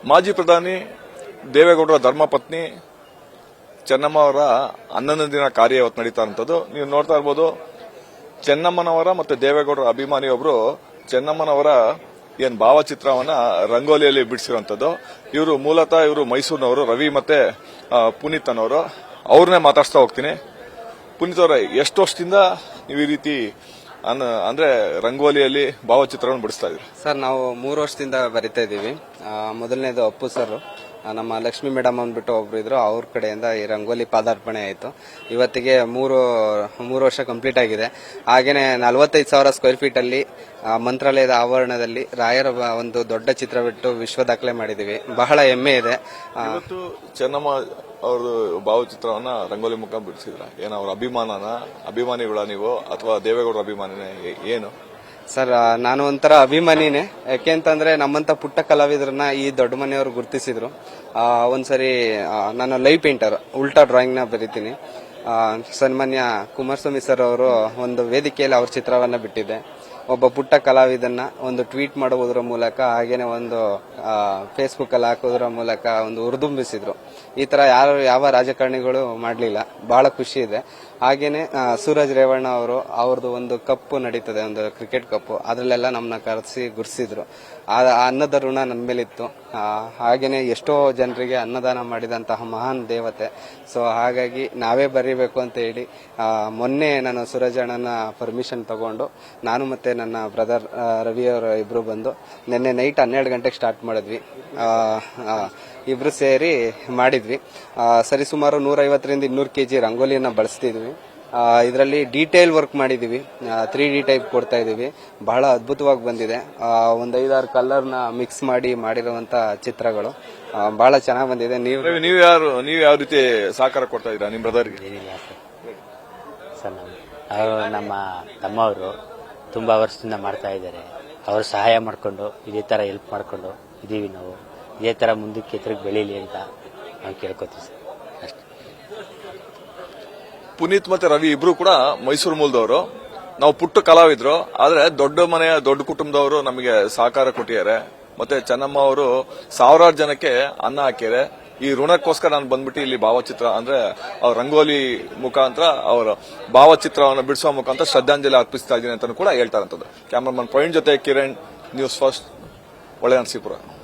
ಮಾಜಿ ಪ್ರಧಾನಿ ದೇವೇಗೌಡರ ಧರ್ಮಪತ್ನಿ ಚೆನ್ನಮ್ಮ ಅವರ 11ನೇ ದಿನ ಕಾರ್ಯ ಇವತ್ತು ನಡೀತಾ ಇರುವಂತದ್ದು. ನೀವು ನೋಡ್ತಾ ಇರಬಹುದು, ಚೆನ್ನಮ್ಮನವರ ಮತ್ತೆ ದೇವೇಗೌಡರ ಅಭಿಮಾನಿಯೊಬ್ಬರು ಚೆನ್ನಮ್ಮನವರ ಭಾವಚಿತ್ರವನ್ನ ರಂಗೋಲಿಯಲ್ಲಿ ಬಿಡಿಸಿರುವಂತದ್ದು. ಇವರು ಮೂಲತಃ ಮೈಸೂರಿನವರು, ರವಿ ಮತ್ತೆ ಪುನೀತ್ ಅನ್ನೋರು. ಅವ್ರನ್ನೇ ಮಾತಾಡ್ಸ್ತಾ ಹೋಗ್ತೀನಿ. ಪುನೀತ್ ಅವರ ಎಷ್ಟು ವರ್ಷದಿಂದ ನೀವು ಈ ರೀತಿ ಅಂದ್ರೆ ರಂಗೋಲಿಯಲ್ಲಿ ಭಾವಚಿತ್ರವನ್ನು ಬಿಡಿಸ್ತಾ ಇದ್ರಿ? ಸರ್, ನಾವು 3 ವರ್ಷದಿಂದ ಬರಿತಾ ಇದ್ದೀವಿ. ಮೊದಲನೇದು ಅಪ್ಪು ಸರ್, ನಮ್ಮ ಲಕ್ಷ್ಮಿ ಮೇಡಮ್ ಅಂದ್ಬಿಟ್ಟು ಒಬ್ರು ಇದ್ರು, ಅವ್ರ ಕಡೆಯಿಂದ ಈ ರಂಗೋಲಿ ಪಾದಾರ್ಪಣೆ ಆಯಿತು. ಇವತ್ತಿಗೆ ಮೂರು ವರ್ಷ ಕಂಪ್ಲೀಟ್ ಆಗಿದೆ. ಹಾಗೇನೆ 45,000 ಸ್ಕ್ವೇರ್ ಫೀಟ್ ಅಲ್ಲಿ ಮಂತ್ರಾಲಯದ ಆವರಣದಲ್ಲಿ ರಾಯರ ಒಂದು ದೊಡ್ಡ ಚಿತ್ರ ಬಿಟ್ಟು ವಿಶ್ವ ದಾಖಲೆ ಮಾಡಿದೀವಿ. ಬಹಳ ಹೆಮ್ಮೆ ಇದೆ. ಇವತ್ತು ಚೆನ್ನಮ್ಮ ಅವ್ರದ್ದು ಭಾವಚಿತ್ರವನ್ನ ರಂಗೋಲಿ ಮುಖ ಬಿಡಿಸಿದ್ರ? ಏನ ಅವ್ರ ಅಭಿಮಾನಿಗಳ ನೀವು ಅಥವಾ ದೇವೇಗೌಡರ ಅಭಿಮಾನಿನೇ ಏನು? ಸರ್, ನಾನು ಒಂಥರ ಅಭಿಮಾನಿನೇ. ಯಾಕೆಂತಂದ್ರೆ ನಮ್ಮಂತ ಪುಟ್ಟ ಕಲಾವಿದರನ್ನ ಈ ದೊಡ್ಡ ಮನೆಯವರು ಗುರುತಿಸಿದ್ರು. ಒಂದ್ಸರಿ ನಾನು ಲೈವ್ ಪೇಂಟರ್, ಉಲ್ಟಾ ಡ್ರಾಯಿಂಗ್ ನ ಬರೀತೀನಿ. ಸನ್ಮಾನ್ಯ ಕುಮಾರಸ್ವಾಮಿ ಸರ್ ಅವರು ಒಂದು ವೇದಿಕೆಯಲ್ಲಿ ಅವ್ರ ಚಿತ್ರವನ್ನ ಬಿಟ್ಟಿದ್ದೆ. ಒಬ್ಬ ಪುಟ್ಟ ಕಲಾವಿದನ್ನ ಒಂದು ಟ್ವೀಟ್ ಮಾಡುವುದರ ಮೂಲಕ, ಹಾಗೇನೆ ಒಂದು ಫೇಸ್ಬುಕ್ ಅಲ್ಲಿ ಹಾಕೋದ್ರ ಮೂಲಕ ಒಂದು ಹುರಿದುಂಬಿಸಿದ್ರು. ಈ ತರ ಯಾವ ರಾಜಕಾರಣಿಗಳು ಮಾಡಲಿಲ್ಲ. ಬಹಳ ಖುಷಿ ಇದೆ. ಹಾಗೇನೆ ಸೂರಜ್ ರೇವಣ್ಣ ಅವ್ರದ್ದು ಒಂದು ಕಪ್ಪು ನಡೀತದೆ, ಒಂದು ಕ್ರಿಕೆಟ್ ಕಪ್ಪು, ಅದ್ರಲ್ಲೆಲ್ಲ ನಮ್ಮನ್ನ ಕರೆಸಿ ಗುರ್ಸಿದ್ರು. ಆ ಅನ್ನದ ಋಣ ನನ್ನ ಮೇಲಿತ್ತು. ಹಾಗೇನೆ ಎಷ್ಟೋ ಜನರಿಗೆ ಅನ್ನದಾನ ಮಾಡಿದಂತಹ ಮಹಾನ್ ದೇವತೆ. ಸೊ ಹಾಗಾಗಿ ನಾವೇ ಬರೀಬೇಕು ಅಂತ ಹೇಳಿ ಮೊನ್ನೆ ನಾನು ಸೂರಜ್ ಅಣ್ಣನ ಪರ್ಮಿಷನ್ ತಗೊಂಡು ನಾನು ಮತ್ತೆ ನನ್ನ ಬ್ರದರ್ ರವಿ ಅವರು ಇಬ್ರು ಬಂದು ನಿನ್ನೆ ನೈಟ್ 12 ಗಂಟೆಗೆ ಸ್ಟಾರ್ಟ್ ಮಾಡಿದ್ವಿ. ಇಬ್ರು ಸೇರಿ ಮಾಡಿದ್ವಿ. ಸರಿಸುಮಾರು 150ರಿಂದ 200 kg ರಂಗೋಲಿಯನ್ನ ಬಳಸ್ತಿದ್ವಿ. ಇದರಲ್ಲಿ ಡೀಟೇಲ್ ವರ್ಕ್ ಮಾಡಿದೀವಿ. 3D ಟೈಪ್ ಕೊಡ್ತಾ ಇದೀವಿ. ಬಹಳ ಅದ್ಭುತವಾಗಿ ಬಂದಿದೆ. ಒಂದು 5-6 ಕಲರ್ನ ಮಿಕ್ಸ್ ಮಾಡಿರುವಂತ ಚಿತ್ರಗಳು ಬಹಳ ಚೆನ್ನಾಗಿ ಬಂದಿದೆ. ನೀವು ಯಾವ ರೀತಿ ಸಹಕಾರ ಕೊಡ್ತಾ ಇದ್ದೀರಾ ನಿಮ್ಮ ಬ್ರದರ್ಗೆ? ಸರ್, ನಮ್ಮ ತಮ್ಮವರು ತುಂಬಾ ವರ್ಷದಿಂದ ಮಾಡ್ತಾ ಇದ್ದಾರೆ. ಅವರು ಸಹಾಯ ಮಾಡಿಕೊಂಡು ಇದೇ ತರ ಹೆಲ್ಪ್ ಮಾಡಿಕೊಂಡು ಇದೀವಿ. ನಾವು ಇದೇ ತರ ಮುಂದಕ್ಕೆ ತಿರುಗಿ ಬೆಳೀಲಿ ಅಂತ ನಾವು ಕೇಳ್ಕೊತೀವಿ ಸರ್, ಅಷ್ಟೇ. ಪುನೀತ್ ಮತ್ತೆ ರವಿ ಇಬ್ರು ಕೂಡ ಮೈಸೂರು ಮೂಲದವರು. ನಾವು ಪುಟ್ಟ ಕಲಾವಿದ್ರು, ಆದ್ರೆ ದೊಡ್ಡ ಮನೆಯ ದೊಡ್ಡ ಕುಟುಂಬದವರು ನಮಗೆ ಸಹಕಾರ ಕೊಟ್ಟಿದ್ದಾರೆ. ಮತ್ತೆ ಚೆನ್ನಮ್ಮ ಅವರು 1000 ಜನಕ್ಕೆ ಅನ್ನ ಹಾಕಿದ್ದಾರೆ. ಈ ಋಣಕ್ಕೋಸ್ಕರ ನಾನು ಬಂದ್ಬಿಟ್ಟು ಇಲ್ಲಿ ಭಾವಚಿತ್ರ ಅಂದ್ರೆ ಅವ್ರ ರಂಗೋಲಿ ಮುಖಾಂತರ ಅವರ ಭಾವಚಿತ್ರವನ್ನು ಬಿಡಿಸುವ ಮುಖಾಂತರ ಶ್ರದ್ಧಾಂಜಲಿ ಅರ್ಪಿಸ್ತಾ ಇದ್ದೀನಿ ಅಂತ ಕೂಡ ಹೇಳ್ತಾ ಇರೋಂಥದ್ದು. ಕ್ಯಾಮರಾಮನ್ ಪ್ರವೀಣ್ ಜೊತೆ ಕಿರಣ್, ನ್ಯೂಸ್ ಫಸ್ಟ್, ಒಳ್ಳೆಯ ನರಸೀಪುರ.